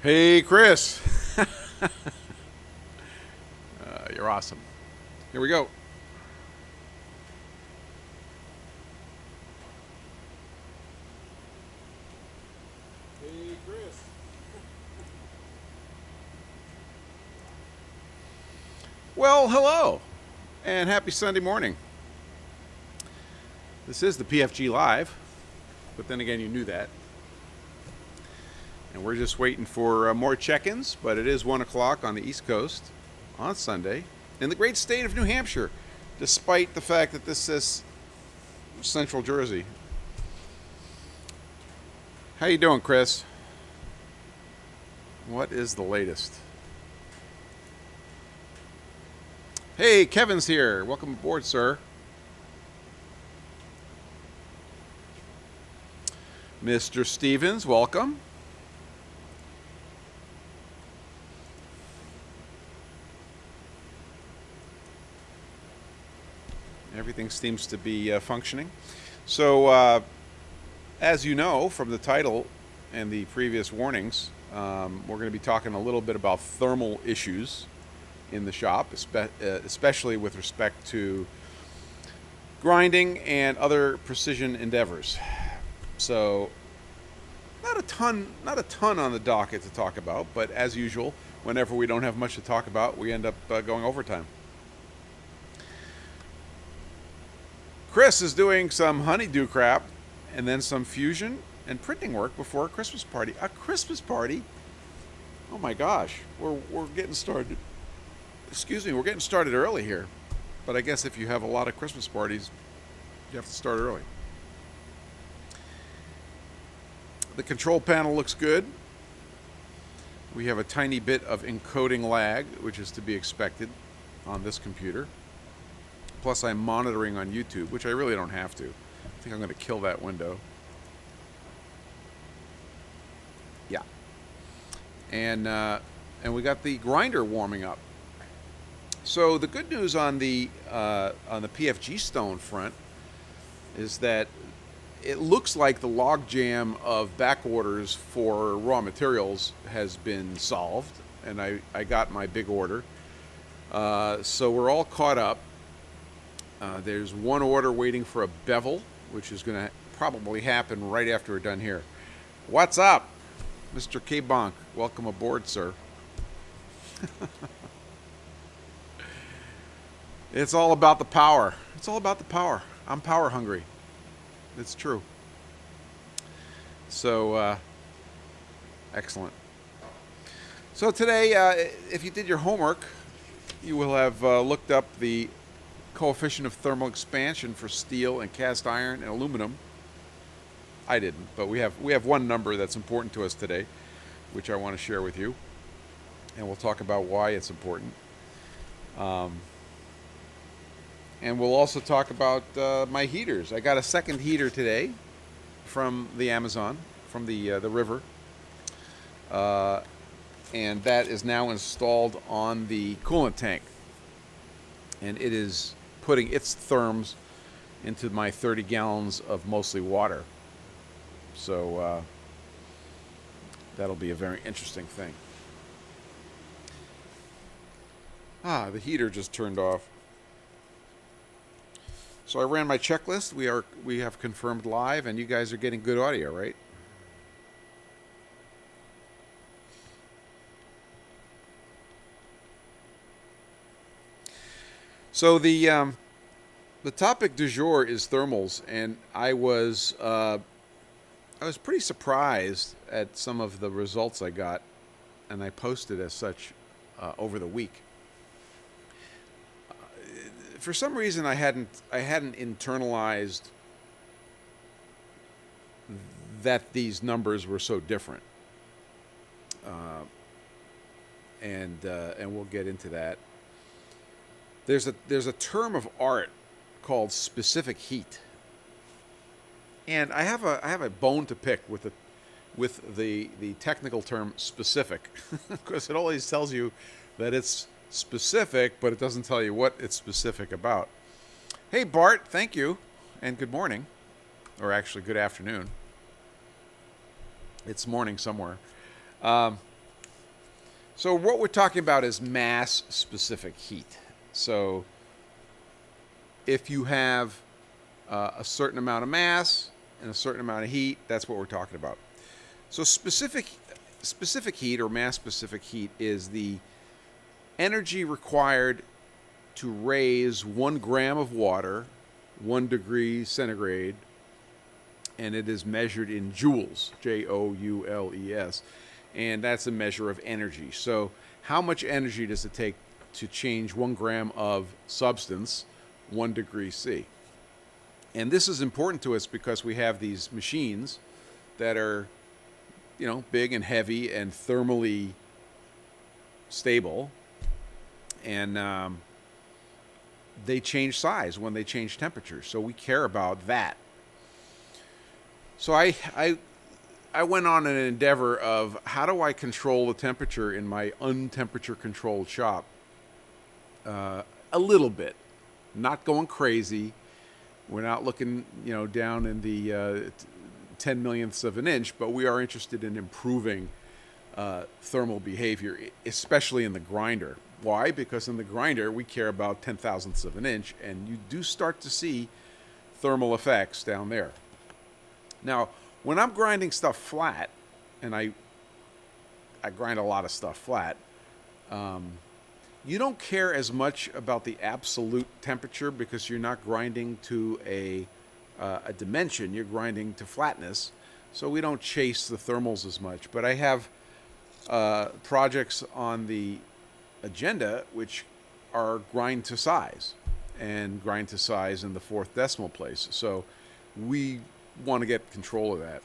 Hey, Chris. You're awesome. Here we go. Hey, Chris. Well, hello, and happy Sunday morning. This is the PFG Live, but then again, you knew that. And we're just waiting for more check-ins, but it is 1 o'clock on the East Coast on Sunday in the great state of New Hampshire, despite the fact that this says Central Jersey. How you doing, Chris? What is the latest? Hey, Kevin's here. Welcome aboard, sir. Mr. Stevens, welcome. Everything seems to be functioning. So, as you know from the title and the previous warnings, we're going to be talking a little bit about thermal issues in the shop, especially with respect to grinding and other precision endeavors. So, not a ton on the docket to talk about, but as usual, whenever we don't have much to talk about, we end up going overtime. Chris is doing some honeydew crap and then some fusion and printing work before a Christmas party. A Christmas party? Oh my gosh, we're getting started. Excuse me, we're getting started early here. But I guess if you have a lot of Christmas parties, you have to start early. The control panel looks good. We have a tiny bit of encoding lag, which is to be expected on this computer. Plus, I'm monitoring on YouTube, which I really don't have to. I think I'm going to kill that window. Yeah. And we got the grinder warming up. So the good news on the PFG Stone front is that it looks like the logjam of back orders for raw materials has been solved, and I got my big order. So we're all caught up. There's one order waiting for a bevel, which is going to probably happen right after we're done here. What's up, Mr. K-Bonk? Welcome aboard, sir. It's all about the power. It's all about the power. I'm power hungry. It's true. So, excellent. So today, if you did your homework, you will have looked up the coefficient of thermal expansion for steel and cast iron and aluminum. I didn't, but we have one number that's important to us today, which I want to share with you, and we'll talk about why it's important. And we'll also talk about my heaters. I got a second heater today from the Amazon, from the river, and that is now installed on the coolant tank, and it is putting its therms into my 30 gallons of mostly water. So that'll be a very interesting thing. The heater just turned off. So I ran my checklist. We have confirmed live, and you guys are getting good audio, right? So the topic du jour is thermals, and I was pretty surprised at some of the results I got, and I posted as such over the week. For some reason, I hadn't internalized that these numbers were so different, and we'll get into that. There's a term of art called specific heat, and I have a bone to pick with the technical term specific, because it always tells you that it's specific, but it doesn't tell you what it's specific about. Hey, Bart, thank you, and good morning, or actually good afternoon. It's morning somewhere. So what we're talking about is mass-specific heat. So if you have a certain amount of mass and a certain amount of heat, that's what we're talking about. So specific heat or mass-specific heat is the energy required to raise 1 gram of water 1 degree centigrade, and it is measured in joules, Joules, and that's a measure of energy. So how much energy does it take to change 1 gram of substance 1 degree C? And this is important to us because we have these machines that are, big and heavy and thermally stable, and they change size when they change temperature. So we care about that. So I went on an endeavor of how do I control the temperature in my untemperature controlled shop a little bit, not going crazy. We're not looking, down in the 10 millionths of an inch, but we are interested in improving thermal behavior, especially in the grinder. Why? Because in the grinder, we care about 10 thousandths of an inch, and you do start to see thermal effects down there. Now, when I'm grinding stuff flat, and I grind a lot of stuff flat, you don't care as much about the absolute temperature because you're not grinding to a dimension, you're grinding to flatness, so we don't chase the thermals as much. But I have projects on the agenda which are grind to size, and grind to size in the 4th decimal place. So we want to get control of that.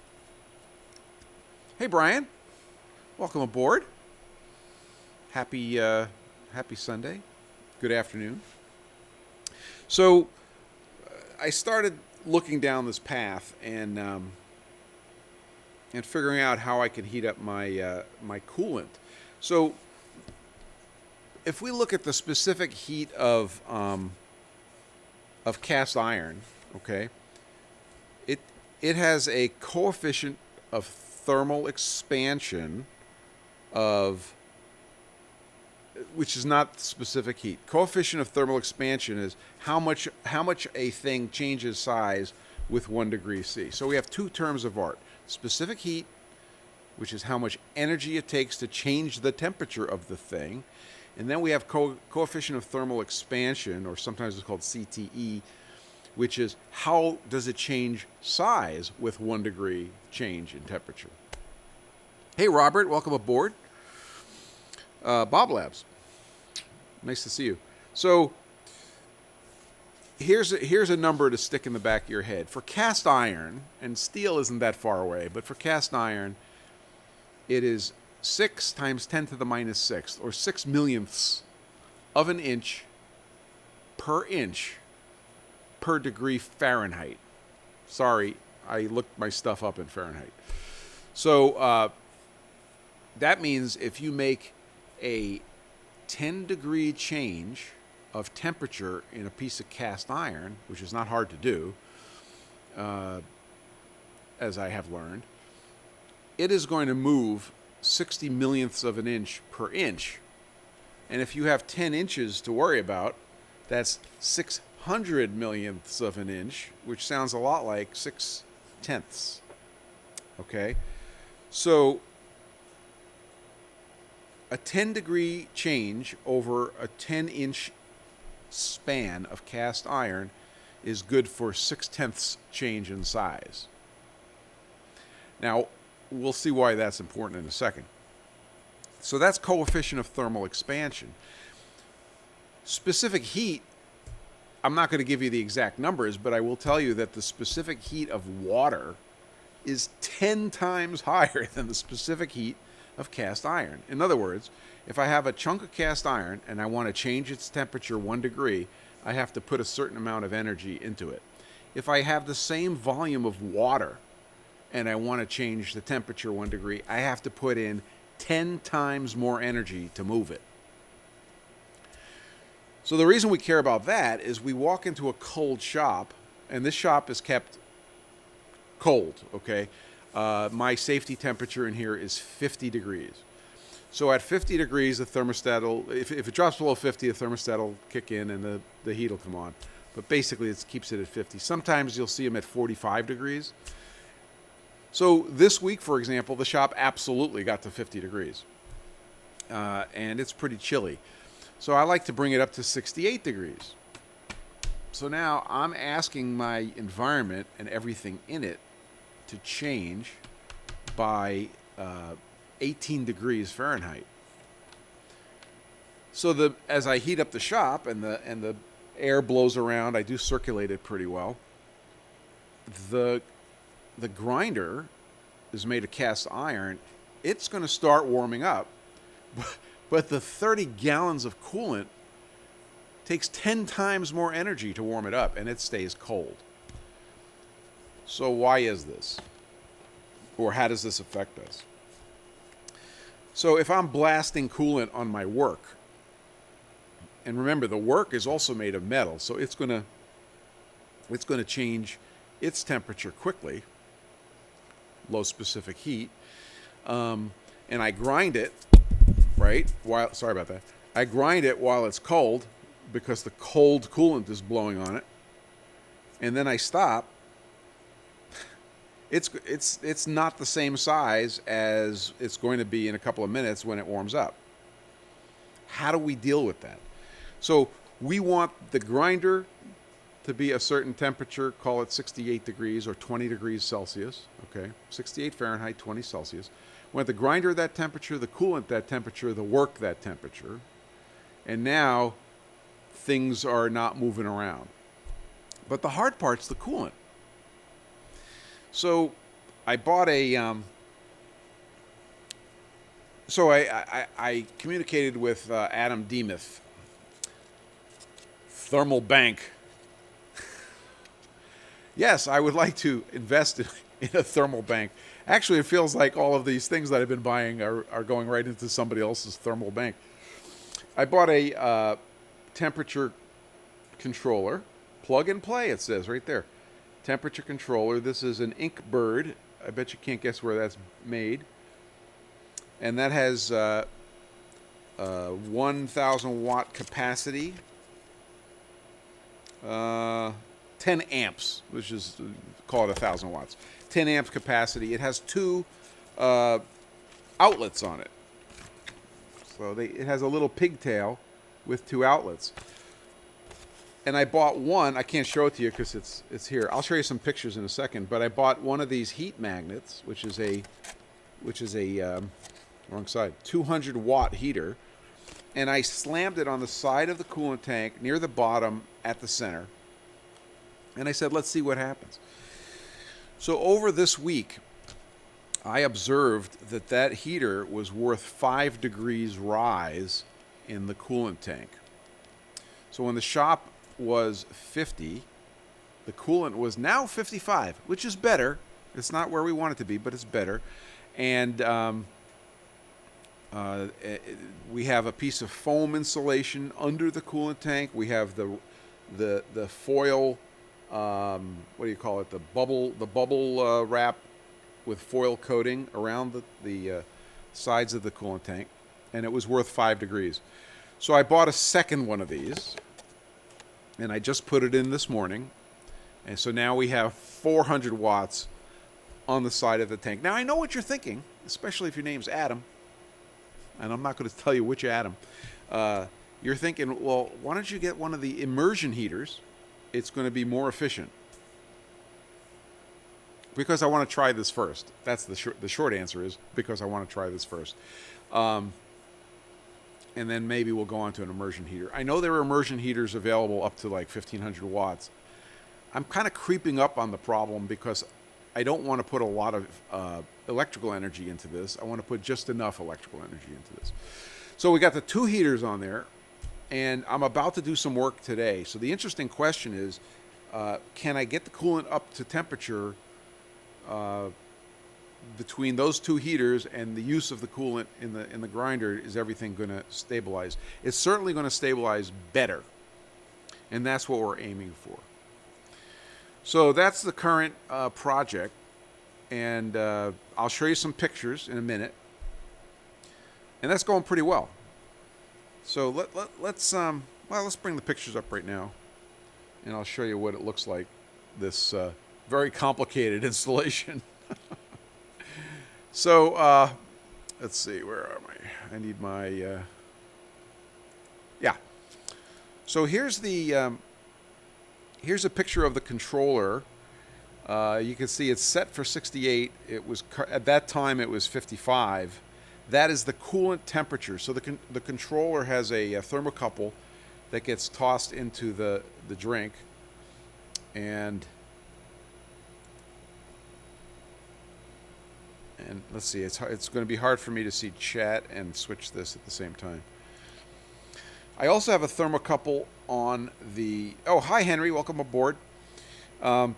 Hey Brian, welcome aboard. Happy Sunday. Good afternoon. So I started looking down this path and figuring out how I can heat up my my coolant. So if we look at the specific heat of cast iron, okay, it has a coefficient of thermal expansion of, which is not specific heat. Coefficient of thermal expansion is how much a thing changes size with 1 degree C. So we have 2 terms of art: specific heat, which is how much energy it takes to change the temperature of the thing, and then we have coefficient of thermal expansion, or sometimes it's called CTE, which is how does it change size with 1 degree change in temperature. Hey Robert, welcome aboard. Bob Labs, nice to see you. So here's a number to stick in the back of your head. For cast iron, and steel isn't that far away, but for cast iron, it is 6 times 10 to the minus 6, or 6 millionths of an inch per degree Fahrenheit. Sorry, I looked my stuff up in Fahrenheit. So that means if you make a 10 degree change of temperature in a piece of cast iron, which is not hard to do, as I have learned, it is going to move 60 millionths of an inch per inch. And if you have 10 inches to worry about, that's 600 millionths of an inch, which sounds a lot like 6/10. Okay? So a 10 degree change over a 10-inch span of cast iron is good for 6/10 change in size. Now, we'll see why that's important in a second. So that's coefficient of thermal expansion. Specific heat, I'm not going to give you the exact numbers, but I will tell you that the specific heat of water is 10 times higher than the specific heat of cast iron. In other words, if I have a chunk of cast iron and I want to change its temperature 1 degree, I have to put a certain amount of energy into it. If I have the same volume of water and I want to change the temperature 1 degree, I have to put in 10 times more energy to move it. So the reason we care about that is we walk into a cold shop, and this shop is kept cold, okay? My safety temperature in here is 50 degrees. So at 50 degrees, the thermostat will, if it drops below 50, the thermostat will kick in and the heat will come on. But basically, it keeps it at 50. Sometimes you'll see them at 45 degrees. So this week, for example, the shop absolutely got to 50 degrees. And it's pretty chilly. So I like to bring it up to 68 degrees. So now I'm asking my environment and everything in it to change by 18 degrees Fahrenheit. So as I heat up the shop and the air blows around, I do circulate it pretty well. The grinder is made of cast iron. It's going to start warming up, but the 30 gallons of coolant takes 10 times more energy to warm it up, and it stays cold. So why is this? Or how does this affect us? So if I'm blasting coolant on my work, and remember the work is also made of metal, so it's going to change its temperature quickly, low specific heat, and I grind it, right? Sorry about that. I grind it while it's cold because the cold coolant is blowing on it, and then I stop. It's not the same size as it's going to be in a couple of minutes when it warms up. How do we deal with that? So we want the grinder to be a certain temperature, call it 68 degrees or 20 degrees Celsius, okay? 68 Fahrenheit, 20 Celsius. We want the grinder that temperature, the coolant that temperature, the work that temperature. And now things are not moving around. But the hard part's the coolant. So I bought a... I communicated with Adam Demuth, Thermal Bank. Yes, I would like to invest in a thermal bank. Actually, it feels like all of these things that I've been buying are going right into somebody else's thermal bank. I bought a temperature controller, plug and play, it says right there. Temperature controller. This is an Inkbird. I bet you can't guess where that's made. And that has 1,000 watt capacity. 10 amps, which is, call it 1,000 watts. 10 amp capacity. It has two outlets on it. So it has a little pigtail with two outlets. And I bought one. I can't show it to you because it's here. I'll show you some pictures in a second. But I bought one of these heat magnets, which is a wrong side, 200 watt heater, and I slammed it on the side of the coolant tank near the bottom at the center. And I said, let's see what happens. So over this week, I observed that heater was worth 5 degrees rise in the coolant tank. So when the shop was 50, the coolant was now 55, which is better. It's not where we want it to be, but it's better. And we have a piece of foam insulation under the coolant tank. We have the foil, what do you call it? The bubble wrap with foil coating around the sides of the coolant tank, and it was worth 5 degrees. So I bought a second one of these, and I just put it in this morning, and so now we have 400 watts on the side of the tank. Now I know what you're thinking, especially if your name's Adam, and I'm not going to tell you which Adam. You're thinking, well, why don't you get one of the immersion heaters? It's going to be more efficient. Because I want to try this first. That's the short answer is because I want to try this first. And then maybe we'll go on to an immersion heater. I know there are immersion heaters available up to like 1,500 watts. I'm kind of creeping up on the problem because I don't want to put a lot of electrical energy into this. I want to put just enough electrical energy into this. So we got the two heaters on there, and I'm about to do some work today. So the interesting question is, can I get the coolant up to temperature between those two heaters and the use of the coolant in the grinder? Is everything going to stabilize? It's certainly going to stabilize better, and that's what we're aiming for. So that's the current project, and I'll show you some pictures in a minute. and that's going pretty well. So let's bring the pictures up right now, and I'll show you what it looks like, this very complicated installation. So let's see, where are I need my yeah. So here's a picture of the controller. You can see it's set for 68. It was, at that time it was 55. That is the coolant temperature. So the controller has a thermocouple that gets tossed into the drink, and let's see, it's going to be hard for me to see chat and switch this at the same time. I also have a thermocouple on the, oh, hi Henry, welcome aboard. I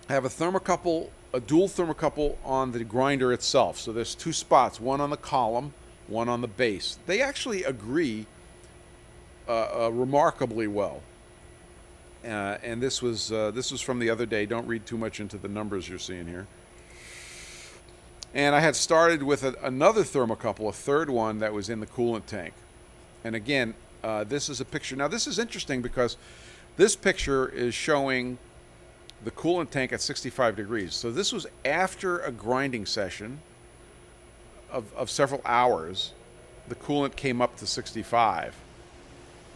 have a thermocouple, a dual thermocouple on the grinder itself. So there's two spots, one on the column, one on the base. They actually agree remarkably well. And this was from the other day. Don't read too much into the numbers you're seeing here. And I had started with another thermocouple, a third one that was in the coolant tank. And again, this is a picture. Now this is interesting because this picture is showing the coolant tank at 65 degrees. So this was after a grinding session of several hours. The coolant came up to 65.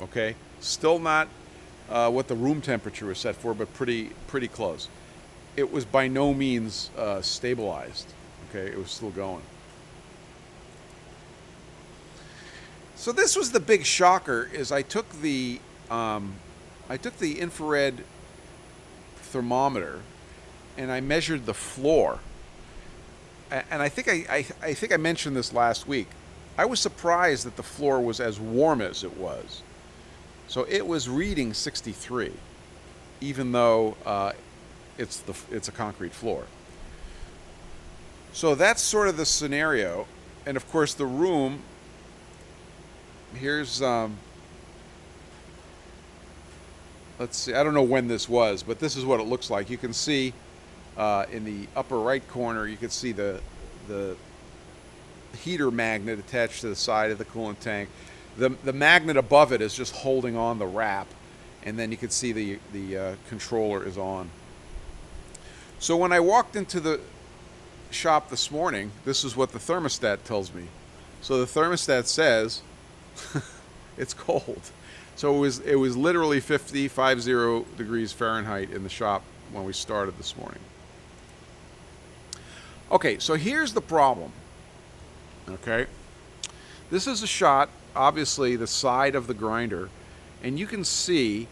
Okay, still not what the room temperature was set for, but pretty close. It was by no means stabilized. Okay, it was still going. So this was the big shocker. Is I took the infrared thermometer and I measured the floor, and I think I mentioned this last week. I was surprised that the floor was as warm as it was. So it was reading 63, even though it's a concrete floor. So that's sort of the scenario, and of course the room. Here's let's see, I don't know when this was, but this is what it looks like. You can see in the upper right corner, you can see the heater magnet attached to the side of the coolant tank. The magnet above it is just holding on the wrap, and then you can see the controller is on. So when I walked into the shop this morning, this is what the thermostat tells me. So the thermostat says it's cold. So it was literally 50 degrees Fahrenheit in the shop when we started this morning. Okay, so here's the problem. Okay, this is a shot, obviously the side of the grinder, and you can see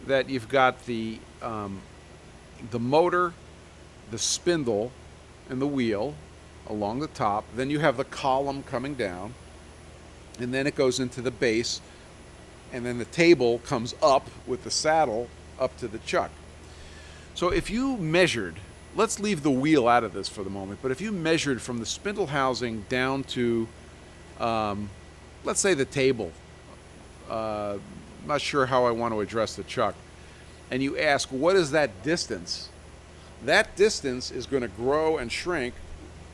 that you've got the motor, the spindle, and the wheel along the top. Then you have the column coming down, and then it goes into the base, and then the table comes up with the saddle up to the chuck. So if you measured, let's leave the wheel out of this for the moment, but if you measured from the spindle housing down to, let's say the table, not sure how I want to address the chuck, and you ask, what is that distance? That distance is going to grow and shrink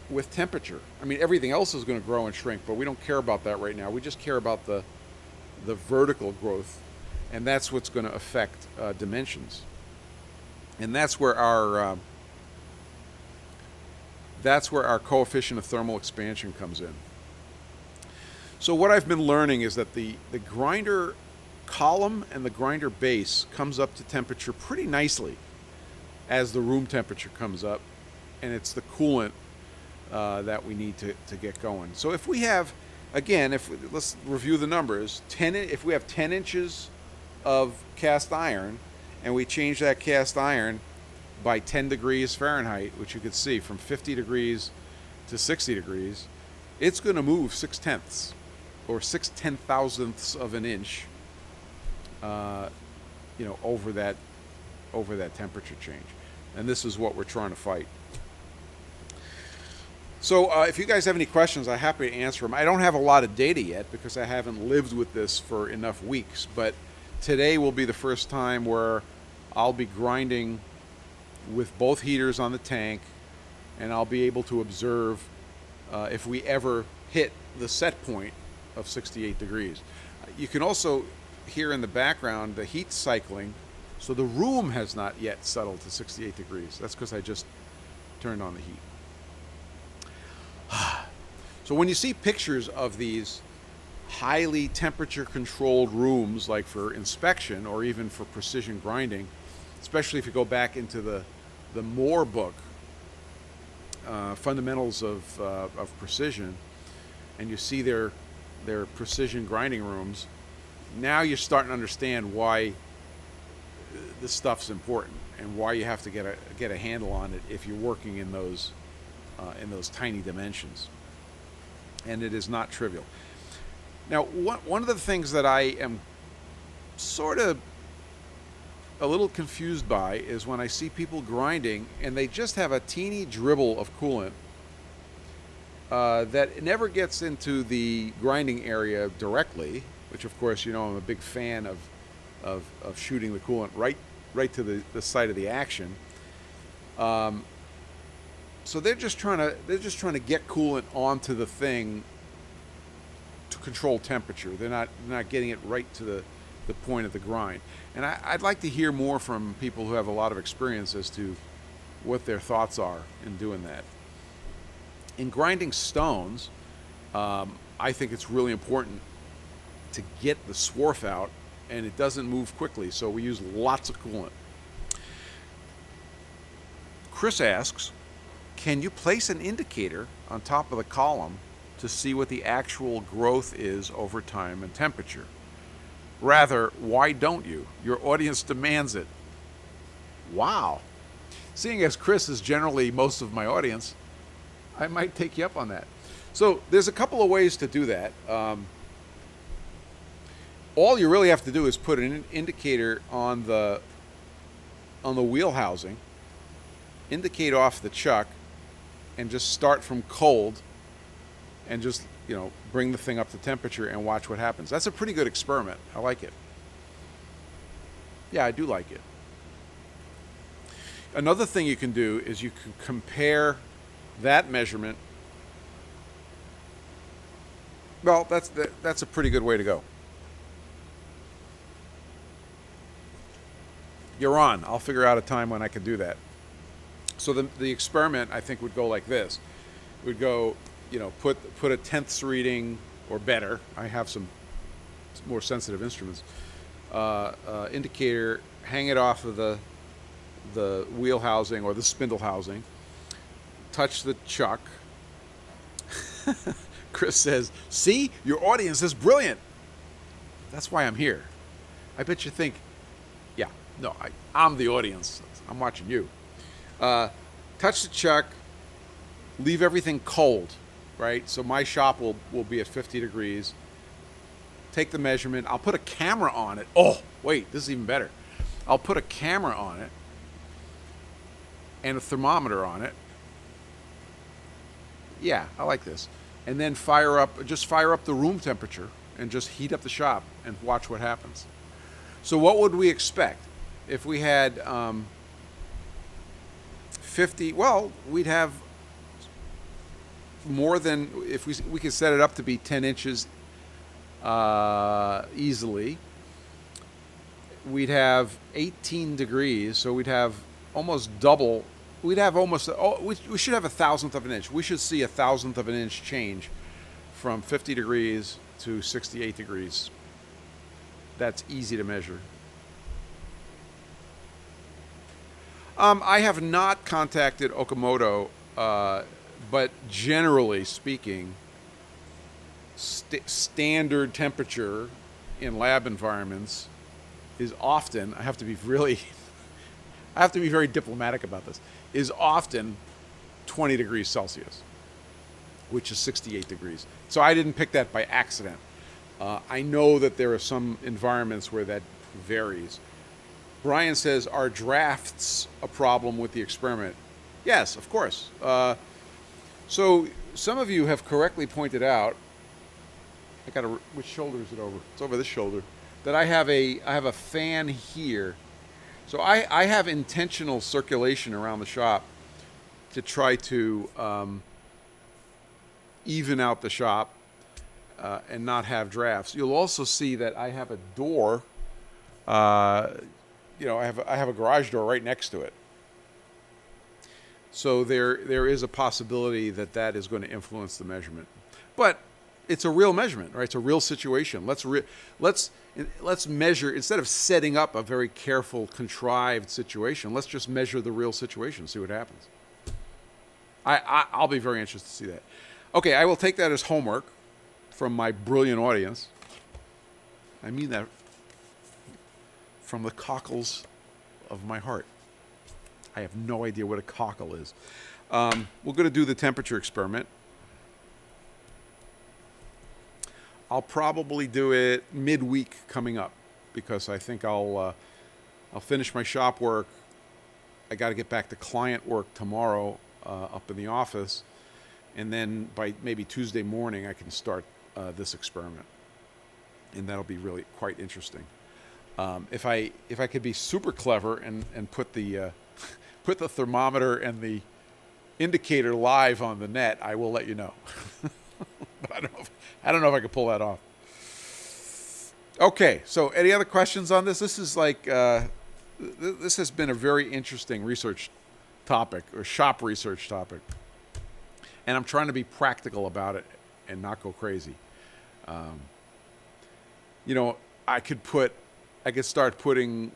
with temperature. I mean, everything else is going to grow and shrink, but we don't care about that right now. We just care about the vertical growth, and that's what's going to affect dimensions. And that's where our coefficient of thermal expansion comes in. So what I've been learning is that the grinder column and the grinder base comes up to temperature pretty nicely as the room temperature comes up, and it's the coolant that we need to get going. So if we have, again, let's review the numbers. If we have 10 inches of cast iron, and we change that cast iron by 10 degrees Fahrenheit, which you could see from 50 degrees to 60 degrees, it's going to move 6/10 or 6/10,000ths of an inch, over that temperature change. And this is what we're trying to fight. So if you guys have any questions, I'm happy to answer them. I don't have a lot of data yet because I haven't lived with this for enough weeks, but today will be the first time where I'll be grinding with both heaters on the tank, and I'll be able to observe if we ever hit the set point of 68 degrees. You can also hear in the background the heat cycling, so the room has not yet settled to 68 degrees. That's because I just turned on the heat. So when you see pictures of these highly temperature controlled rooms, like for inspection or even for precision grinding, especially if you go back into the Moore book, Fundamentals of Precision, and you see their precision grinding rooms, now you're starting to understand why this stuff's important and why you have to get a handle on it if you're working in those tiny dimensions. And it is not trivial. Now, one of the things that I am sort of a little confused by is when I see people grinding and they just have a teeny dribble of coolant that never gets into the grinding area directly, which of course, you know, I'm a big fan of shooting the coolant right to the site of the action. So they're just trying to get coolant onto the thing to control temperature. They're not getting it right to the point of the grind. And I'd like to hear more from people who have a lot of experience as to what their thoughts are in doing that. In grinding stones, I think it's really important to get the swarf out, and it doesn't move quickly, so we use lots of coolant. Chris asks, can you place an indicator on top of the column to see what the actual growth is over time and temperature? Rather, why don't you? Your audience demands it. Wow. Seeing as Chris is generally most of my audience, I might take you up on that. So there's a couple of ways to do that. All you really have to do is put an indicator on the wheel housing, indicate off the chuck, and just start from cold and just, you know, bring the thing up to temperature and watch what happens. That's a pretty good experiment. I like it. Yeah, I do like it. Another thing you can do is you can compare that measurement. Well, that's a pretty good way to go. You're on. I'll figure out a time when I can do that. So the experiment, I think, would go like this. It would go, you know, put a tenths reading or better. I have some more sensitive instruments. Indicator, hang it off of the wheel housing or the spindle housing. Touch the chuck. Chris says, see, your audience is brilliant. That's why I'm here. I bet you think, yeah, no, I'm the audience. I'm watching you. Touch the chuck, leave everything cold, right? So my shop will be at 50 degrees. Take the measurement. I'll put a camera on it. Oh, wait, this is even better. I'll put a camera on it and a thermometer on it. Yeah, I like this. And then fire up the room temperature and just heat up the shop and watch what happens. So what would we expect if we had 50? Well, we'd have more than, if we could set it up to be 10 inches easily. We'd have 18 degrees, so we'd have almost double. We'd have almost, we should have 1/1000th of an inch. We should see 1/1000th of an inch change from 50 degrees to 68 degrees. That's easy to measure. I have not contacted Okamoto, but generally speaking, standard temperature in lab environments is often, I have to be very diplomatic about this, is often 20 degrees Celsius, which is 68 degrees. So I didn't pick that by accident. I know that there are some environments where that varies. Brian says, are drafts a problem with the experiment? Yes, of course. So some of you have correctly pointed out, which shoulder is it over? It's over this shoulder. That I have a fan here. So I have intentional circulation around the shop to try to even out the shop. and not have drafts. You'll also see that I have a door. I have a garage door right next to it. So there is a possibility that is going to influence the measurement. But it's a real measurement, right? It's a real situation. Let's measure, instead of setting up a very careful, contrived situation. Let's just measure the real situation, see what happens. I'll be very interested to see that. Okay, I will take that as homework from my brilliant audience. I mean that from the cockles of my heart. I have no idea what a cockle is. We're going to do the temperature experiment. I'll probably do it midweek coming up because I think I'll finish my shop work. I got to get back to client work tomorrow up in the office, and then by maybe Tuesday morning I can start this experiment, and that'll be really quite interesting. If I could be super clever and put the put the thermometer and the indicator live on the net, I will let you know. But I don't know if I can pull that off. Okay, so any other questions on this? This is like this has been a very interesting research topic or shop research topic, and I'm trying to be practical about it and not go crazy. I could start putting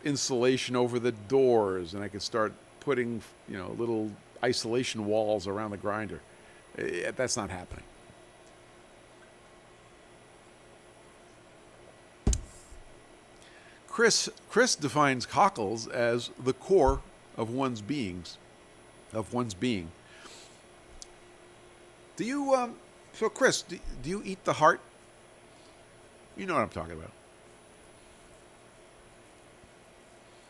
insulation over the doors, and I could start putting little isolation walls around the grinder. That's not happening. Chris defines cockles as the core of one's being. Do you so Chris, do you eat the heart? You know what I'm talking about.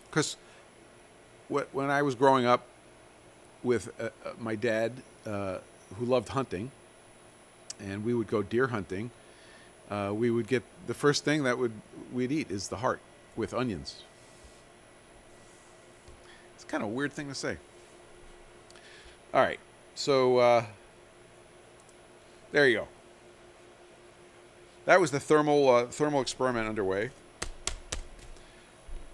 Because when I was growing up with my dad, who loved hunting, and we would go deer hunting, we would get the first thing we'd eat is the heart with onions. It's kind of a weird thing to say. All right, so there you go. That was the thermal experiment underway,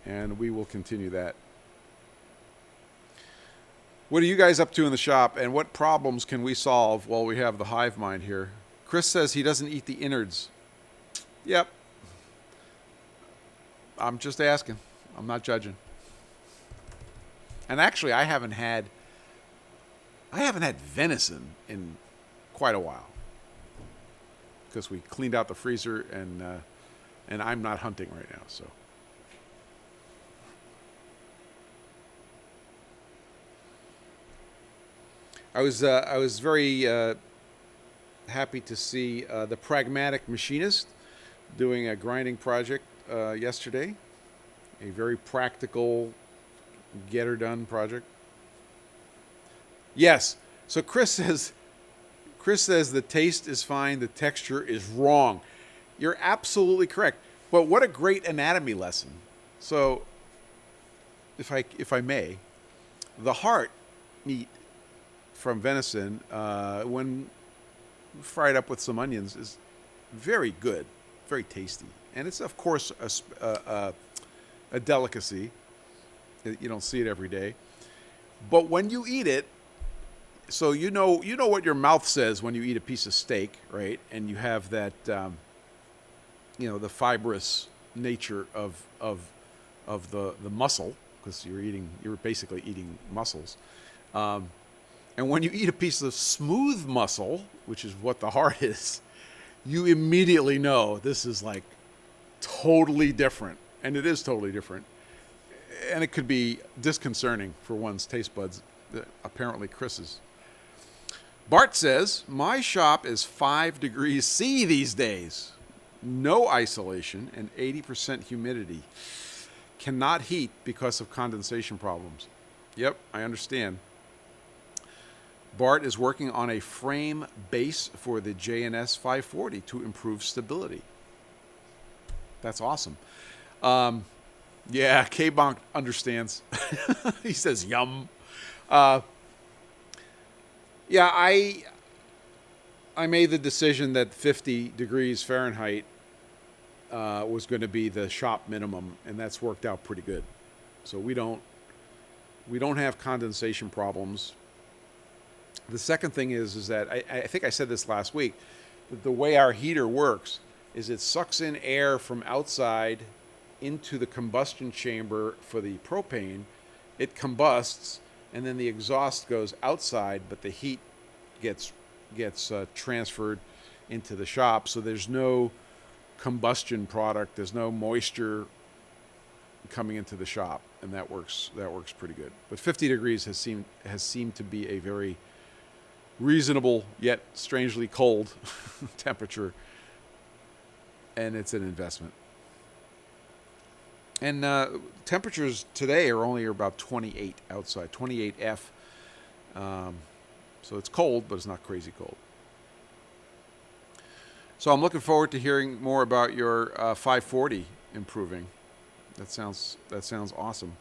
and we will continue that. What are you guys up to in the shop, and what problems can we solve while we have the Hive-Mind here? Chris says he doesn't eat the innards. Yep. I'm just asking. I'm not judging. And actually, I haven't had venison in quite a while because we cleaned out the freezer, and I'm not hunting right now, so. I was very happy to see the Pragmatic Machinist doing a grinding project yesterday. A very practical, get her done project. Yes. So Chris says the taste is fine, the texture is wrong. You're absolutely correct. But what a great anatomy lesson. So, if I may, the heart meat from venison, when fried up with some onions, is very good, very tasty, and it's of course a delicacy. You don't see it every day, but when you eat it, so you know what your mouth says when you eat a piece of steak, right? And you have that, the fibrous nature of the muscle, because you're basically eating muscles. And when you eat a piece of smooth muscle, which is what the heart is, you immediately know this is like totally different. And it is totally different. And it could be disconcerting for one's taste buds, apparently Chris's. Bart says, my shop is 5 degrees C these days. No isolation and 80% humidity. Cannot heat because of condensation problems. Yep, I understand. Bart is working on a frame base for the J&S 540 to improve stability. That's awesome. Yeah, K-Bonk understands. He says, yum. Yeah, I made the decision that 50 degrees Fahrenheit was going to be the shop minimum, and that's worked out pretty good. So we don't have condensation problems. The second thing is that I think I said this last week, that the way our heater works is it sucks in air from outside into the combustion chamber for the propane. It combusts, and then the exhaust goes outside, but the heat gets transferred into the shop. So there's no combustion product. There's no moisture coming into the shop, and that works pretty good. But 50 degrees has seemed to be a very reasonable yet strangely cold temperature, and it's an investment. And temperatures today are only about 28 outside, 28 F. So it's cold, but it's not crazy cold. So I'm looking forward to hearing more about your 540 improving. That sounds awesome.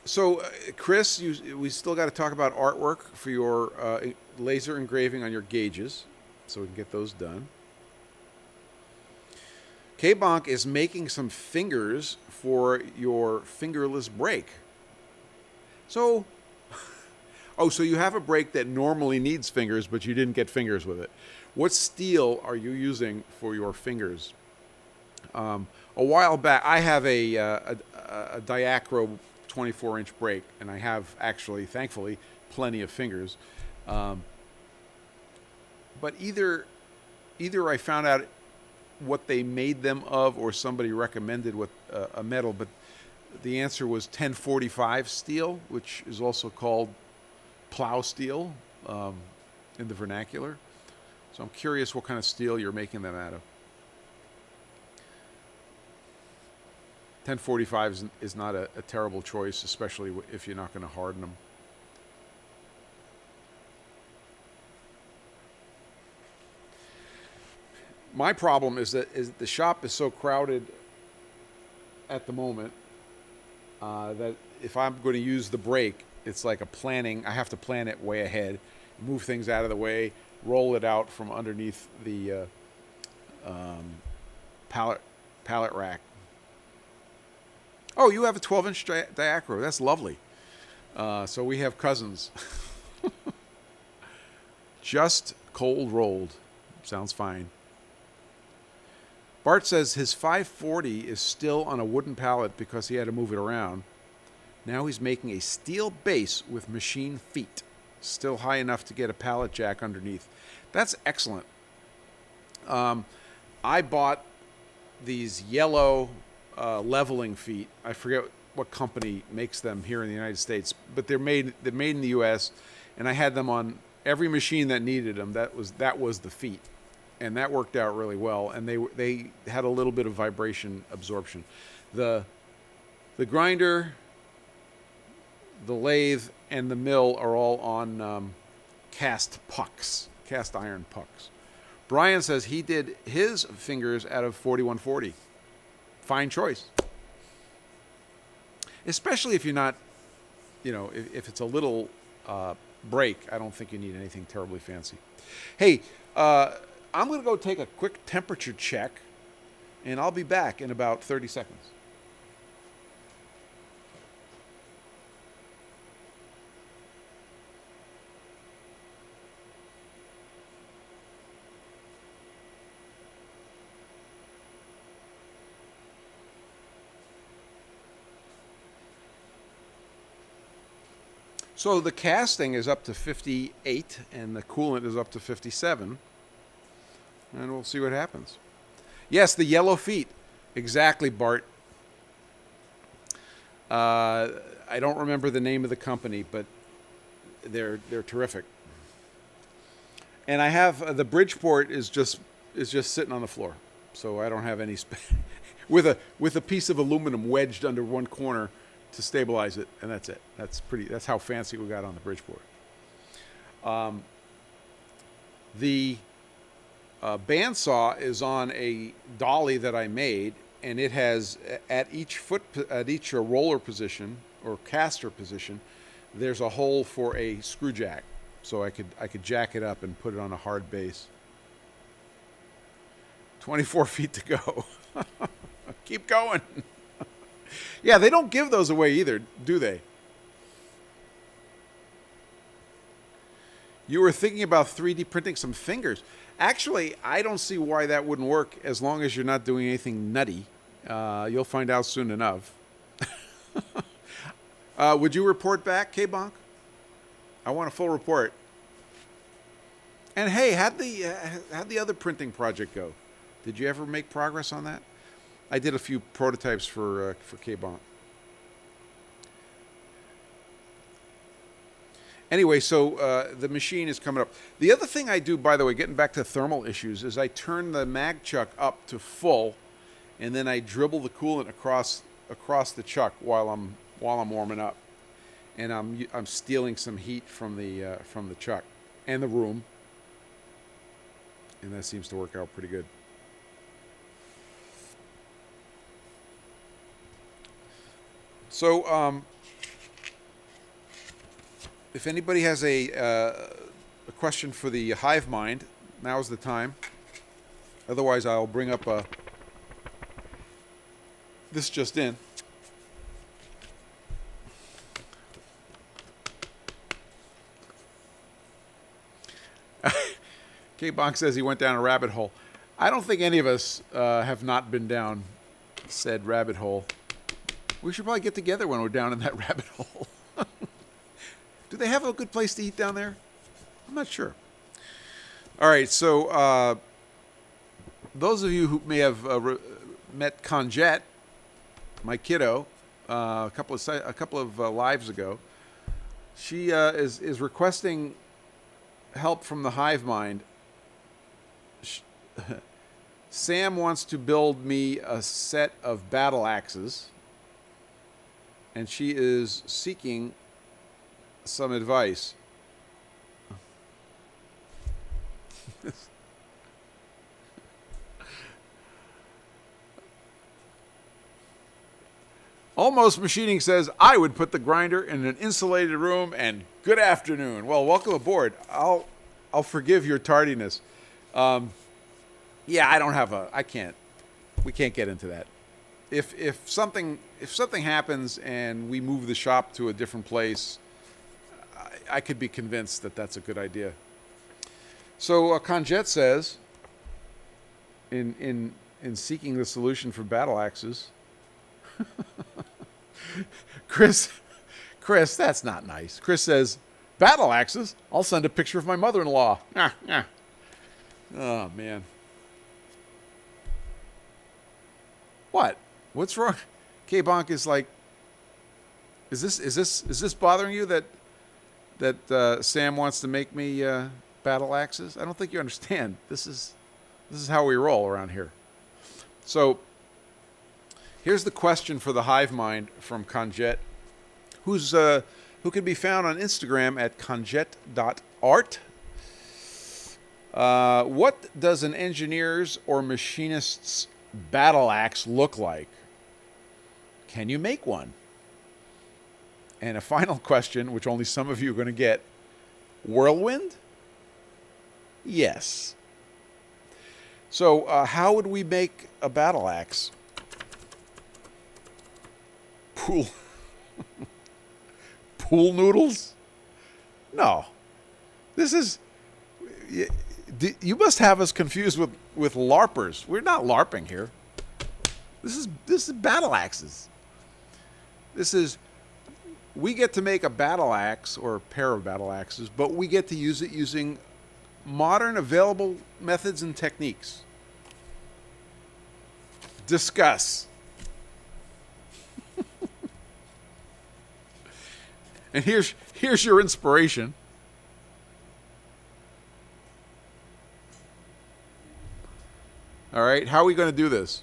So Chris, we still got to talk about artwork for your laser engraving on your gauges, so we can get those done. K-Bonk is making some fingers for your fingerless brake. So, so you have a brake that normally needs fingers, but you didn't get fingers with it. What steel are you using for your fingers? A while back, I have a Diacro 24-inch brake, and I have actually, thankfully, plenty of fingers. But either I found out what they made them of, or somebody recommended what a metal, but the answer was 1045 steel, which is also called plow steel in the vernacular. So I'm curious what kind of steel you're making them out of. 1045 is not a terrible choice, especially if you're not going to harden them. My problem is that the shop is so crowded at the moment that if I'm going to use the brake, it's like I have to plan it way ahead, move things out of the way, roll it out from underneath the pallet rack. Oh, you have a 12-inch Diacro. That's lovely. So we have cousins. Just cold rolled. Sounds fine. Bart says his 540 is still on a wooden pallet because he had to move it around. Now he's making a steel base with machine feet, still high enough to get a pallet jack underneath. That's excellent. I bought these yellow leveling feet. I forget what company makes them here in the United States, but they're made in the U.S., and I had them on every machine that needed them. That was the feet. And that worked out really well, and they had a little bit of vibration absorption. The grinder, the lathe, and the mill are all on cast iron pucks. Brian says he did his fingers out of 4140. Fine choice. Especially if you're not, if it's a little brake, I don't think you need anything terribly fancy. Hey, I'm going to go take a quick temperature check, and I'll be back in about 30 seconds. So the casting is up to 58, and the coolant is up to 57. And we'll see what happens. Yes, the yellow feet. Exactly, Bart. I don't remember the name of the company, but they're terrific. And I have the Bridgeport is just sitting on the floor, so I don't have any with a piece of aluminum wedged under one corner to stabilize it, and that's it. That's how fancy we got on the Bridgeport. The bandsaw is on a dolly that I made, and it has at each roller position or caster position, there's a hole for a screw jack, so I could jack it up and put it on a hard base. 24 feet to go. Keep going. Yeah, they don't give those away either, do they? You were thinking about 3D printing some fingers. Actually, I don't see why that wouldn't work as long as you're not doing anything nutty. You'll find out soon enough. Would you report back, K-Bonk? I want a full report. And hey, how'd the other printing project go? Did you ever make progress on that? I did a few prototypes for K-Bonk. Anyway, so the machine is coming up. The other thing I do, by the way, getting back to thermal issues, is I turn the mag chuck up to full, and then I dribble the coolant across the chuck while I'm warming up, and I'm stealing some heat from the chuck and the room, and that seems to work out pretty good. So, if anybody has a question for the Hive-Mind, now's the time. Otherwise, I'll bring up this just in. K-Bonk says he went down a rabbit hole. I don't think any of us have not been down said rabbit hole. We should probably get together when we're down in that rabbit hole. Do they have a good place to eat down there? I'm not sure. All right, so those of you who may have met Conjette, my kiddo, a couple of lives ago, she is requesting help from the Hive-Mind. Sam wants to build me a set of Battleaxes, and she is seeking some advice. Almost Machining says, I would put the grinder in an insulated room, and good afternoon. Well, welcome aboard. I'll forgive your tardiness. Yeah, we can't get into that. If something happens and we move the shop to a different place, I could be convinced that that's a good idea. So Conjette says, in seeking the solution for Battleaxes, Chris, that's not nice. Chris says, Battleaxes? I'll send a picture of my mother-in-law. Oh man. What? What's wrong? K-Bonk is like, is this bothering you that Sam wants to make me Battleaxes? I don't think you understand. This is how we roll around here. So here's the question for the Hive-Mind from Conjette, who can be found on Instagram at conjette.art. What does an engineer's or machinist's battle axe look like? Can you make one? And a final question, which only some of you are going to get. Whirlwind? Yes. So how would we make a battle axe? Pool noodles? No. This is... You must have us confused with LARPers. We're not LARPing here. This is battle axes. We get to make a battle axe or a pair of battle axes, but we get to use it using modern available methods and techniques. Discuss. And here's your inspiration. All right, how are we going to do this?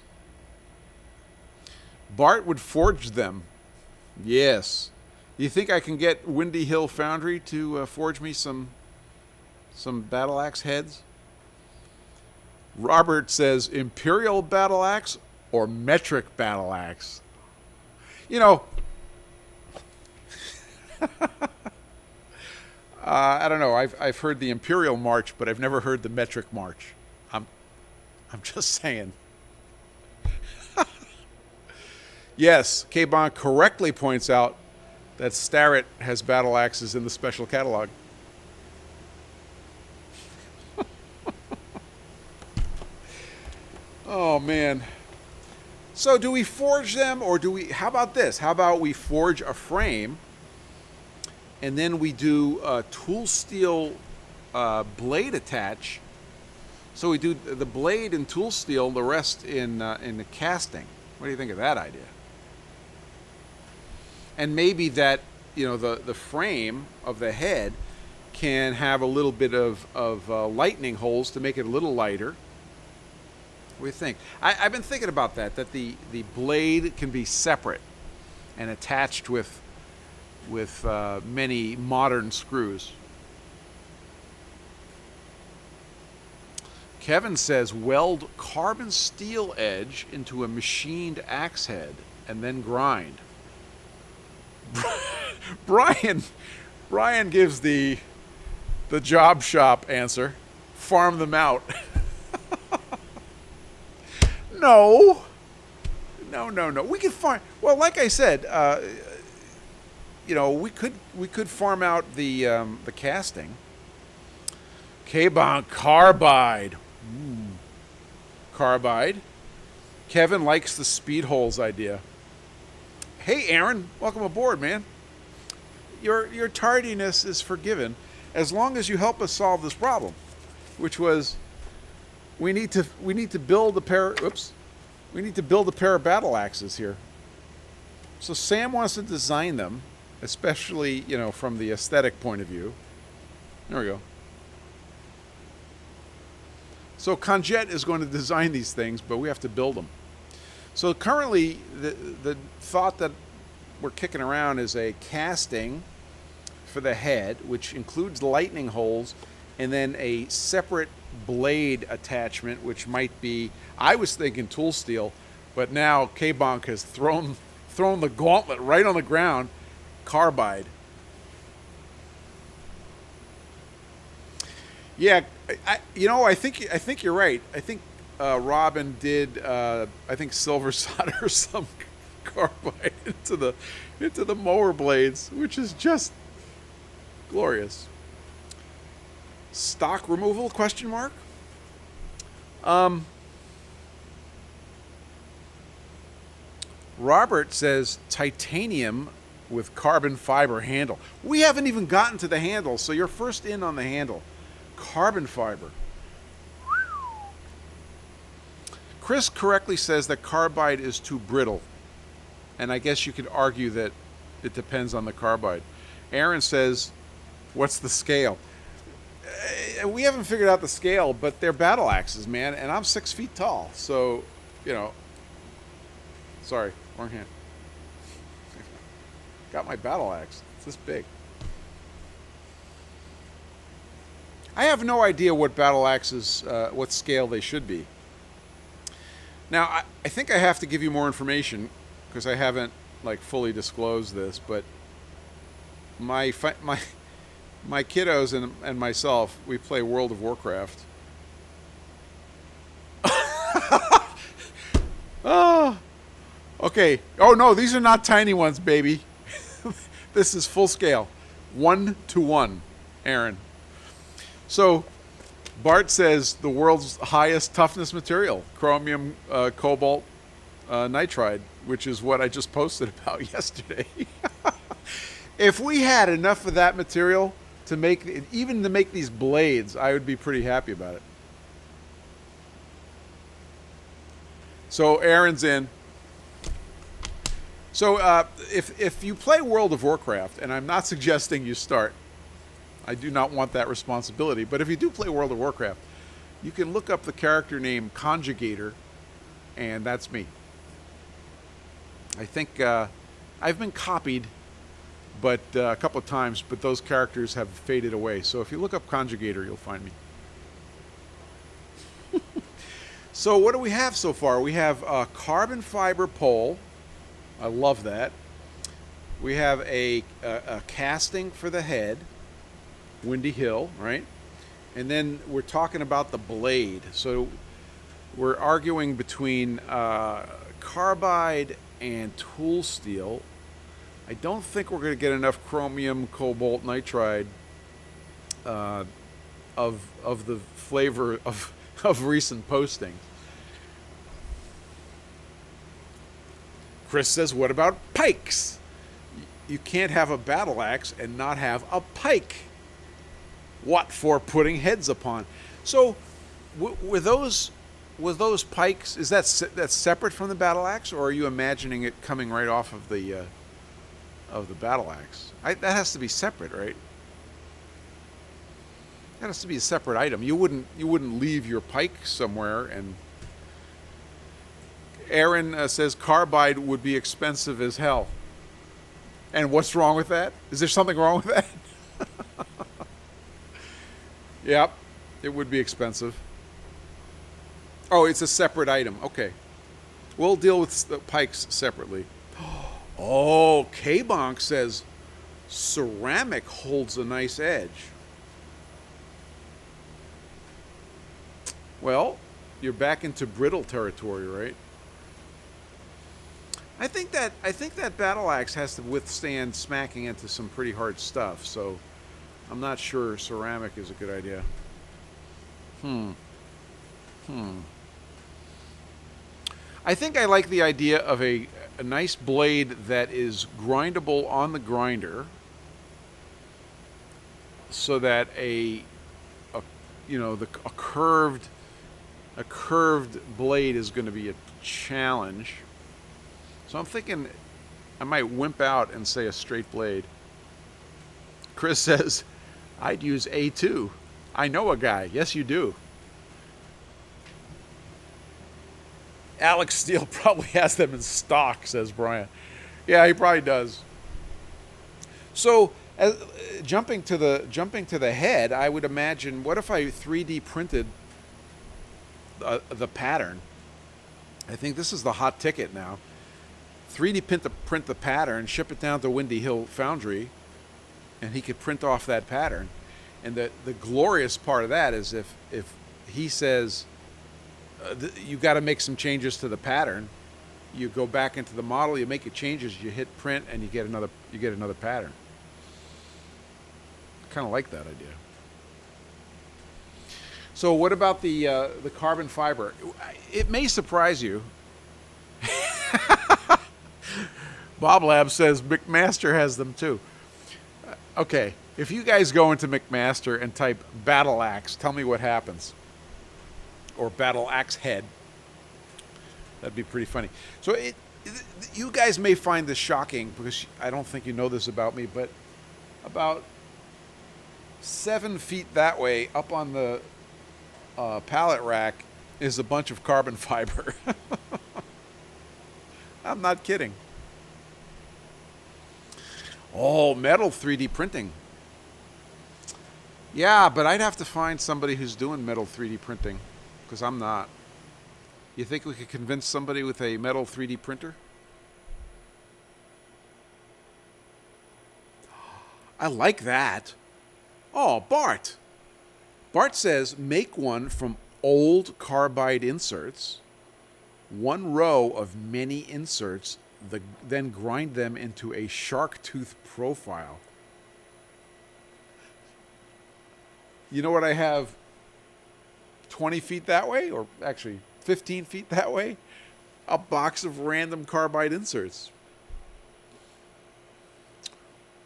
Bart would forge them. Yes. You think I can get Windy Hill Foundry to forge me some battle axe heads? Robert says Imperial battle axe or metric battle axe. You know, I don't know. I've heard the Imperial March, but I've never heard the Metric March. I'm just saying. Yes, K-Bon correctly points out that Starrett has Battleaxes in the special catalog. Oh man. So do we forge them, or do we, how about this? How about we forge a frame and then we do a tool steel blade attach. So we do the blade in tool steel, the rest in the casting. What do you think of that idea? And maybe that, you know, the frame of the head can have a little bit of lightning holes to make it a little lighter. What do you think? I've been thinking about that the blade can be separate and attached with many modern screws. Kevin says weld carbon steel edge into a machined axe head and then grind. Brian gives the job shop answer. Farm them out. No. We could farm. Well, like I said, you know, we could farm out the casting. K-Bon carbide. Ooh. Carbide. Kevin likes the speed holes idea. Hey, Aaron, welcome aboard, man. Your tardiness is forgiven as long as you help us solve this problem, which was we need to build a pair. Oops, we need to build a pair of Battleaxes here. So Sam wants to design them, especially, you know, from the aesthetic point of view. There we go. So Conjette is going to design these things, but we have to build them. So currently, the thought that we're kicking around is a casting for the head, which includes lightning holes, and then a separate blade attachment, which might be, I was thinking tool steel, but now K-Bon has thrown the gauntlet right on the ground, carbide. Yeah, I think you're right. I think Robin did. I think silver solder some carbide into the mower blades, which is just glorious. Stock removal? Question mark. Robert says titanium with carbon fiber handle. We haven't even gotten to the handle, so you're first in on the handle. Carbon fiber. Chris correctly says that carbide is too brittle. And I guess you could argue that it depends on the carbide. Aaron says, what's the scale? We haven't figured out the scale, but they're Battleaxes, man. And I'm 6 feet tall. So, you know. Sorry, wrong hand. Got my Battleaxe. It's this big. I have no idea what Battleaxes, what scale they should be. Now, I think I have to give you more information because I haven't like fully disclosed this, but my kiddos and myself, we play World of Warcraft. Oh, okay. Oh no, these are not tiny ones, baby. This is full scale, 1-to-1, Aaron. So, Bart says the world's highest toughness material, chromium cobalt nitride, which is what I just posted about yesterday. If we had enough of that material to make, even to make these blades, I would be pretty happy about it. So Aaron's in. So if you play World of Warcraft, and I'm not suggesting you start, I do not want that responsibility. But if you do play World of Warcraft, you can look up the character name Conjugator, and that's me. I think I've been copied, but a couple of times, but those characters have faded away. So if you look up Conjugator, you'll find me. So what do we have so far? We have a carbon fiber pole. I love that. We have a casting for the head. Windy Hill, right? And then we're talking about the blade. So we're arguing between carbide and tool steel. I don't think we're going to get enough chromium cobalt nitride of the flavor of recent postings. Chris says, what about pikes? You can't have a battle axe and not have a pike. What for putting heads upon? So, were those pikes? Is that's separate from the battle axe, or are you imagining it coming right off of the battle axe? That has to be separate, right? That has to be a separate item. You wouldn't leave your pike somewhere. And Aaron says carbide would be expensive as hell. And what's wrong with that? Is there something wrong with that? Yep, it would be expensive. Oh, it's a separate item. Okay. We'll deal with the pikes separately. Oh, K-Bonk says ceramic holds a nice edge. Well, you're back into brittle territory, right? I think that battle axe has to withstand smacking into some pretty hard stuff, so I'm not sure ceramic is a good idea. I think I like the idea of a nice blade that is grindable on the grinder, so that a curved blade is going to be a challenge. So I'm thinking I might wimp out and say a straight blade. Chris says, I'd use A2. I know a guy. Yes, you do. Alex Steele probably has them in stock, says Brian. Yeah, he probably does. So, jumping to the head, I would imagine, what if I 3D printed the pattern? I think this is the hot ticket now. 3D print the pattern, ship it down to Windy Hill Foundry, and he could print off that pattern. And the glorious part of that is if he says you got to make some changes to the pattern, you go back into the model, you make your changes, you hit print, and you get another pattern. Kind of like that idea. So what about the carbon fiber? It may surprise you. Bob Lab says McMaster has them too. Okay, if you guys go into McMaster and type battle axe, tell me what happens. Or battle axe head. That'd be pretty funny. So you guys may find this shocking, because I don't think you know this about me, but about 7 feet that way, up on the pallet rack, is a bunch of carbon fiber. I'm not kidding. Oh, metal 3D printing. Yeah, but I'd have to find somebody who's doing metal 3D printing, because I'm not. You think we could convince somebody with a metal 3D printer? I like that. Oh, Bart. Bart says, make one from old carbide inserts, one row of many inserts, then grind them into a shark tooth profile. You know what I have 20 feet that way, or actually 15 feet that way? A box of random carbide inserts.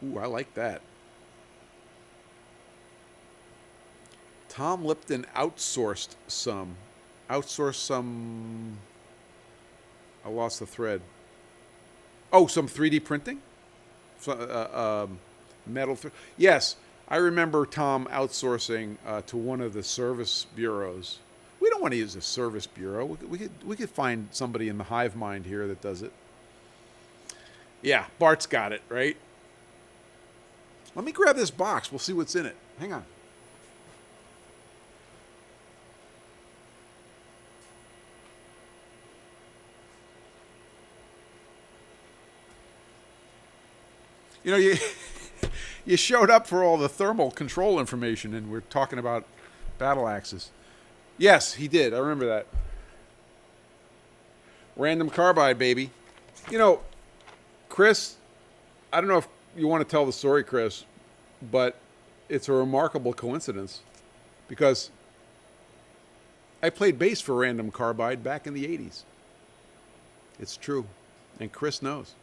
Ooh, I like that. Tom Lipton outsourced some. I lost the thread. Oh, some 3D printing? Metal. Yes, I remember Tom outsourcing to one of the service bureaus. We don't want to use a service bureau. We could find somebody in the Hive-Mind here that does it. Yeah, Bart's got it, right? Let me grab this box. We'll see what's in it. Hang on. You know, You showed up for all the thermal control information, and we're talking about Battleaxes. Yes, he did. I remember that. Random carbide, baby. You know, Chris, I don't know if you want to tell the story, Chris, but it's a remarkable coincidence because I played bass for Random Carbide back in the 80s. It's true. And Chris knows.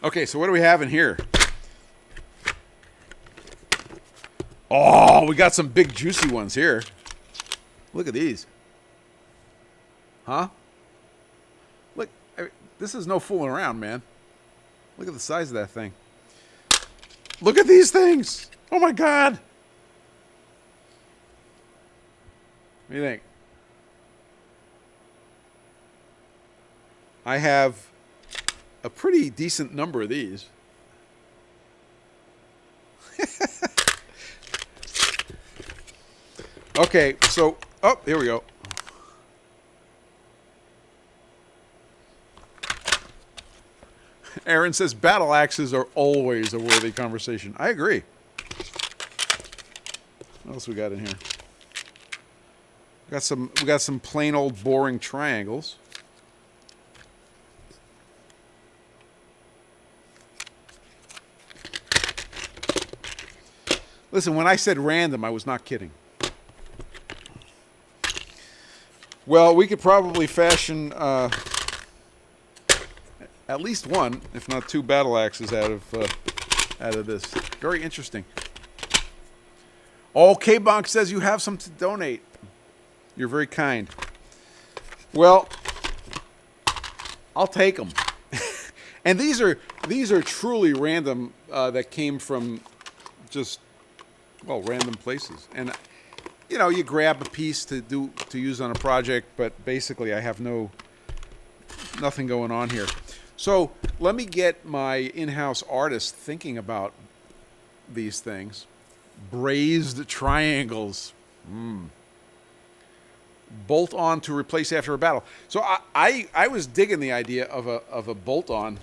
Okay, so what do we have in here? Oh, we got some big juicy ones here. Look at these. Huh? Look, this is no fooling around, man. Look at the size of that thing. Look at these things. Oh my God. What do you think? I have a pretty decent number of these. Okay, so, oh, here we go. Aaron says Battleaxes are always a worthy conversation. I agree. What else we got in here? We got some plain old boring triangles. Listen, when I said random, I was not kidding. Well, we could probably fashion at least one, if not two, Battleaxes out of this. Very interesting. Oh, K-Bonk says you have some to donate. You're very kind. Well, I'll take them. And these are truly random that came from just, well, random places. And you know, you grab a piece to use on a project, but basically I have nothing going on here. So let me get my in-house artist thinking about these things. Brazed triangles. Bolt on to replace after a battle. So I was digging the idea of a bolt on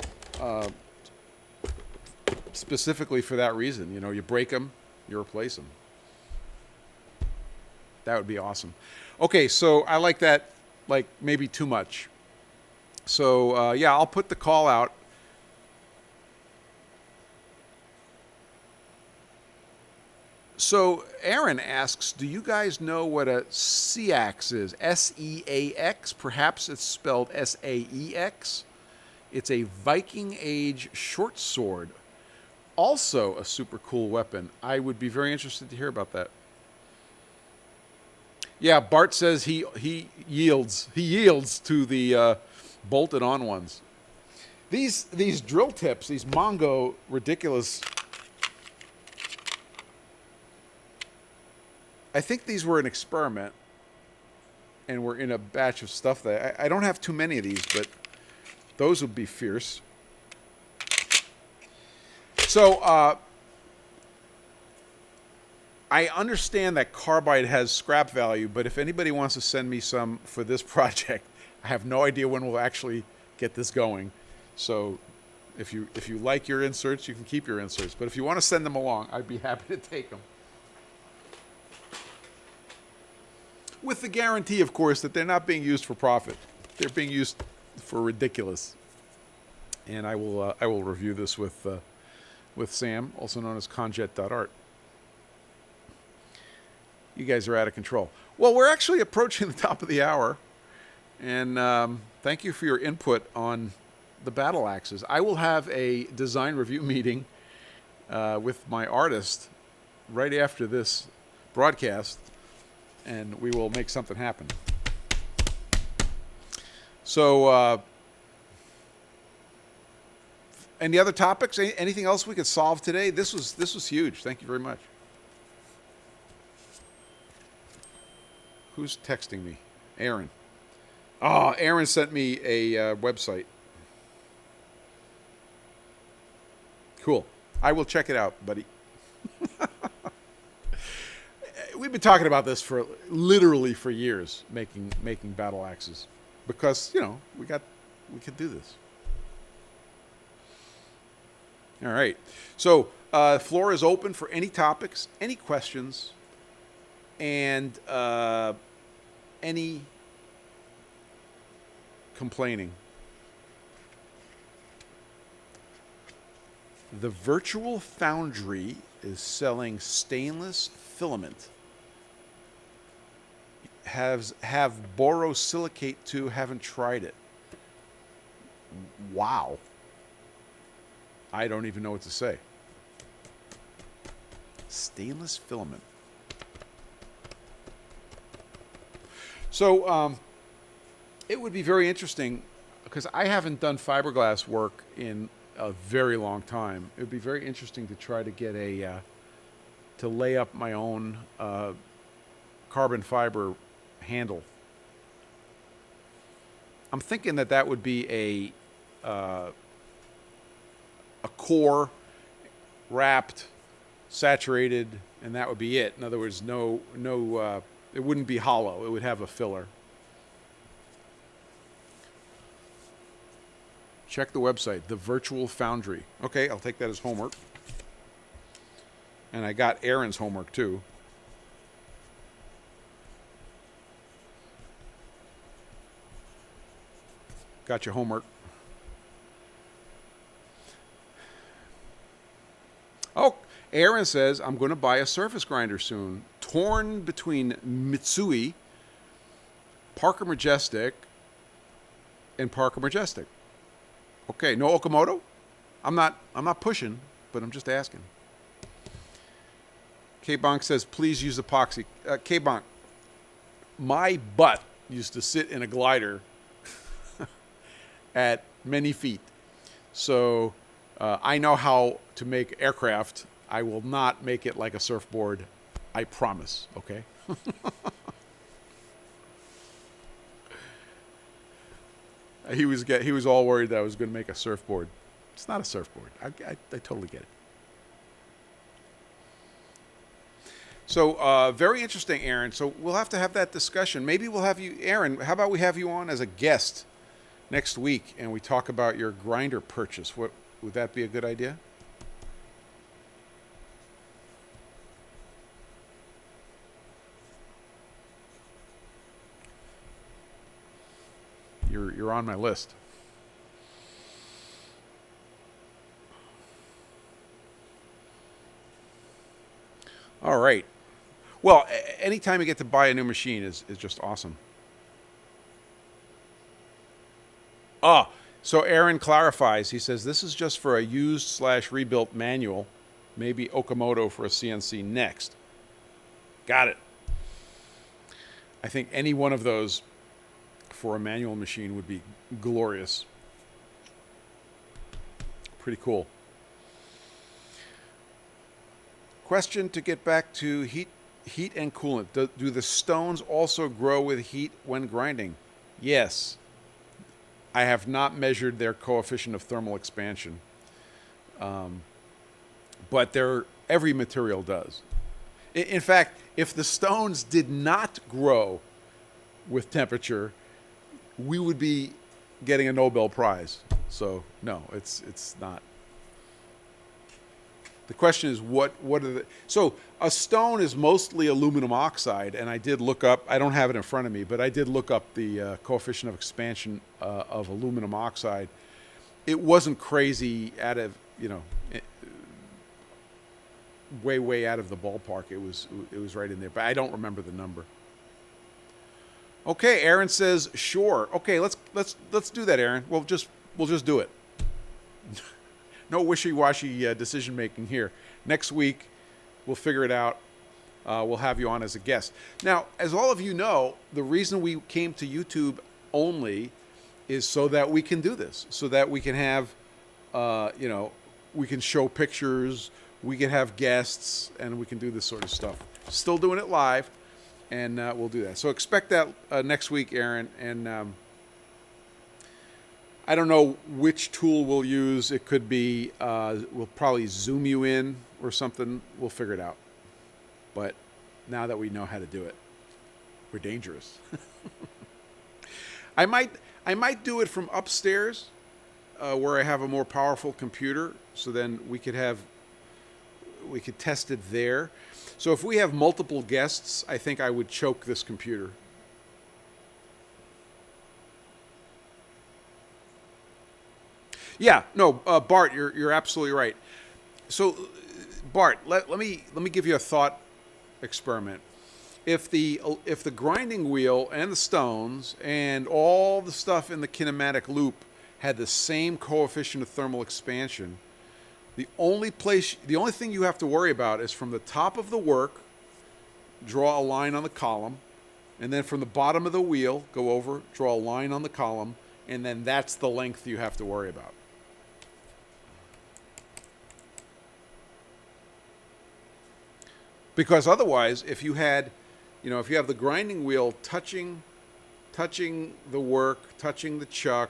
specifically for that reason. You know, you break them, you replace them. That would be awesome. Okay, so I like that, like maybe too much. So yeah, I'll put the call out. So Aaron asks, do you guys know what a SEAX is? S-E-A-X? Perhaps it's spelled S-A-E-X. It's a Viking Age short sword. Also a super cool weapon. I would be very interested to hear about that. Yeah, Bart says he yields. He yields to the bolted on ones. These drill tips, these Mongo ridiculous. I think these were an experiment, and we're in a batch of stuff that I don't have too many of these, but those would be fierce. So I understand that carbide has scrap value, but if anybody wants to send me some for this project, I have no idea when we'll actually get this going. So if you like your inserts, you can keep your inserts. But if you want to send them along, I'd be happy to take them. With the guarantee, of course, that they're not being used for profit. They're being used for ridiculous. And I will review this with Sam, also known as conjette.art. You guys are out of control. Well, we're actually approaching the top of the hour. And thank you for your input on the Battleaxes. I will have a design review meeting with my artist right after this broadcast, and we will make something happen. So, any other topics? Anything else we could solve today? This was huge. Thank you very much. Who's texting me? Aaron. Oh, Aaron sent me a website. Cool. I will check it out, buddy. We've been talking about this for literally for years, making Battleaxes, because you know we could do this. All right. So floor is open for any topics, any questions, and any complaining. The Virtual Foundry is selling stainless filament. Have borosilicate too, haven't tried it. Wow. I don't even know what to say. Stainless filament. So it would be very interesting, because I haven't done fiberglass work in a very long time. It would be very interesting to try to get to lay up my own carbon fiber handle. I'm thinking that would be a core wrapped, saturated, and that would be it. In other words, no, it wouldn't be hollow. It would have a filler. Check the website, The Virtual Foundry. Okay, I'll take that as homework. And I got Aaron's homework too. Got your homework. Oh, Aaron says, I'm going to buy a surface grinder soon. Torn between Mitsui, Parker Majestic, and Parker Majestic. Okay, no Okamoto? I'm not pushing, but I'm just asking. K-Bonk says, please use epoxy. K-Bonk, my butt used to sit in a glider at many feet. So I know how to make aircraft. I will not make it like a surfboard. I promise, okay? He was all worried that I was going to make a surfboard. It's not a surfboard. I totally get it. So very interesting, Aaron. So we'll have to have that discussion. Maybe we'll have you, Aaron. How about we have you on as a guest next week, and we talk about your grinder purchase? Would that be a good idea? You're on my list. All right. Well, anytime you get to buy a new machine is just awesome. So Aaron clarifies. He says this is just for a used/rebuilt manual. Maybe Okamoto for a CNC next. Got it. I think any one of those for a manual machine would be glorious. Pretty cool. Question to get back to heat and coolant. Do the stones also grow with heat when grinding? Yes. I have not measured their coefficient of thermal expansion. But every material does. In fact, if the stones did not grow with temperature, we would be getting a Nobel Prize. So no, it's not. The question is what are the... So a stone is mostly aluminum oxide, and I did look up, I don't have it in front of me, but I did look up the coefficient of expansion of aluminum oxide. It wasn't crazy out of, way out of the ballpark. It was right in there, but I don't remember the number. Okay, Aaron says sure. Okay, let's do that, Aaron. We'll just do it. No wishy-washy decision making here. Next week, we'll figure it out. We'll have you on as a guest. Now, as all of you know, the reason we came to YouTube only is so that we can do this, so that we can have, we can show pictures, we can have guests, and we can do this sort of stuff. Still doing it live, and we'll do that. So expect that next week, Aaron, and I don't know which tool we'll use. It could be, we'll probably zoom you in or something. We'll figure it out. But now that we know how to do it, we're dangerous. I might do it from upstairs where I have a more powerful computer, so then we could test it there. So if we have multiple guests, I think I would choke this computer. Yeah, no, Bart, you're absolutely right. So, Bart, let me give you a thought experiment. If the grinding wheel and the stones and all the stuff in the kinematic loop had the same coefficient of thermal expansion, the only thing you have to worry about is from the top of the work, draw a line on the column, and then from the bottom of the wheel, go over, draw a line on the column, and then that's the length you have to worry about. Because otherwise, if you have the grinding wheel touching the work, touching the chuck,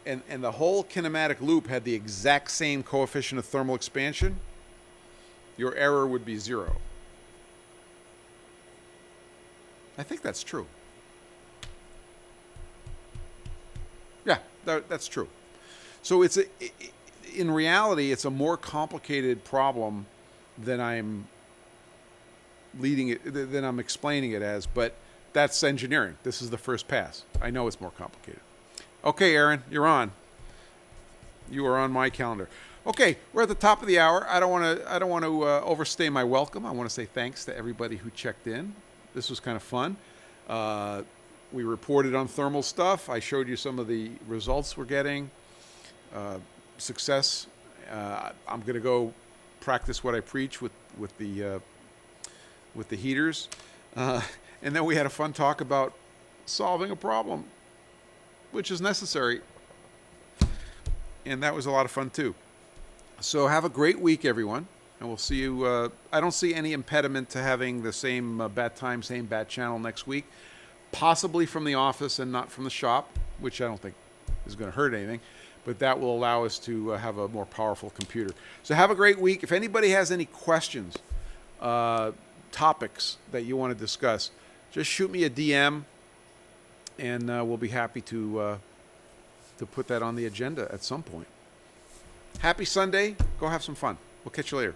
and the whole kinematic loop had the exact same coefficient of thermal expansion, your error would be 0. I think that's true. Yeah, that's true. So in reality, it's a more complicated problem than I'm explaining it as, but that's engineering. This is the first pass. I know it's more complicated. Okay, Aaron, you're on. You are on my calendar. Okay, we're at the top of the hour. I don't want to overstay my welcome. I want to say thanks to everybody who checked in. This was kind of fun. We reported on thermal stuff. I showed you some of the results we're getting. Success. I'm going to go practice what I preach with the heaters. And then we had a fun talk about solving a problem, which is necessary. And that was a lot of fun too. So have a great week, everyone. And we'll see you. I don't see any impediment to having the same bat time, same bat channel next week. Possibly from the office and not from the shop, which I don't think is going to hurt anything. But that will allow us to have a more powerful computer. So have a great week. If anybody has any questions, topics that you want to discuss, just shoot me a DM, and we'll be happy to put that on the agenda at some point. Happy Sunday. Go have some fun. We'll catch you later.